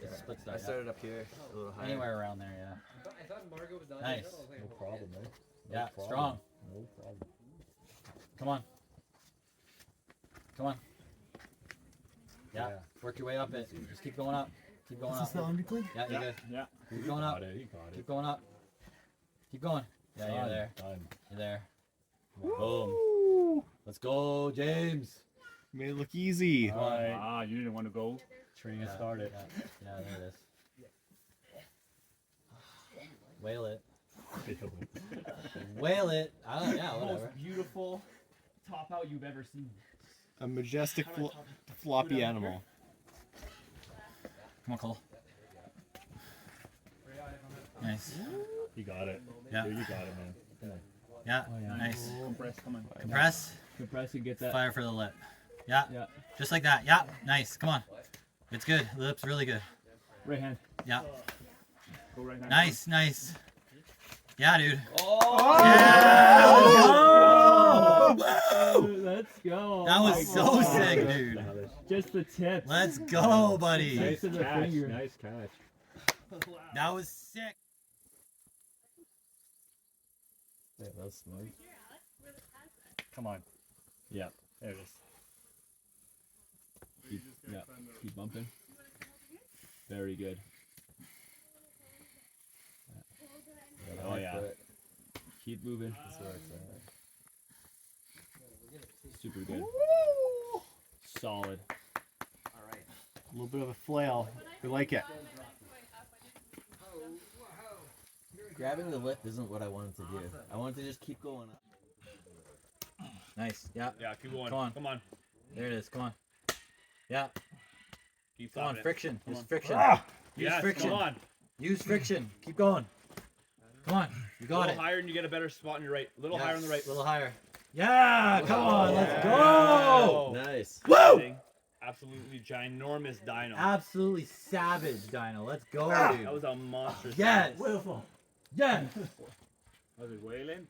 It's a split start. I started up here a little higher. Anywhere around there, yeah. I thought Margo was done. Nice. No problem, eh? No Yeah, problem. strong. No problem. Come on. Come on. Yeah. Work your way up it. Just keep going up. Keep going up. Yeah, you're good. Yeah. Keep going up. You got it. Keep going up. Keep going. Yeah, you're there. Done. You're there. Boom. Let's go, James. Made it look easy. Come on. Ah, you didn't want to go. Training Yeah, started. Yeah, there it is. Whale it. Whale it. Yeah, whatever. Most beautiful top out you've ever seen. A majestic floppy animal. Come on, Cole. Nice. You got it. Yeah. Dude, you got it, man. Come on. Yeah, yeah. nice. Compress, come on. Compress. Compress, you get that. Fire for the lip. Yeah. Yeah. Just like that. Yeah. Nice. Come on. It's good. The lip's really good. Right hand. Yeah. Go right hand. Nice. Nice. Yeah, dude. Oh! Yeah! Let's go. That was so sick, dude. Just the tip. Let's go, buddy. Tips of the finger. Nice catch. That was sick. Yeah, that's smooth. Come on. Yeah, there it is. Keep bumping. Very good. Oh yeah. Keep moving. Super good. Solid. A little bit of a flail. We like it. Grabbing the lip isn't what I wanted to do. I wanted to just keep going up. Nice. Yeah. Yeah, keep going. Come on. Come on. There it is. Come on. Yeah. Keep Come on. it. Friction. Come Use on. friction. Use Yes, friction. come on. Use friction. Keep going. Come on. You A got little it. higher and you get a better spot on your right. A little Yeah, higher on the right. A little higher. Yeah. Come on. Let's Yeah. go. Nice. Woo! Absolutely ginormous dino. Absolutely savage, Dino. Let's go, dude. That was a monster. Yes. size. Yes. Was it whaling?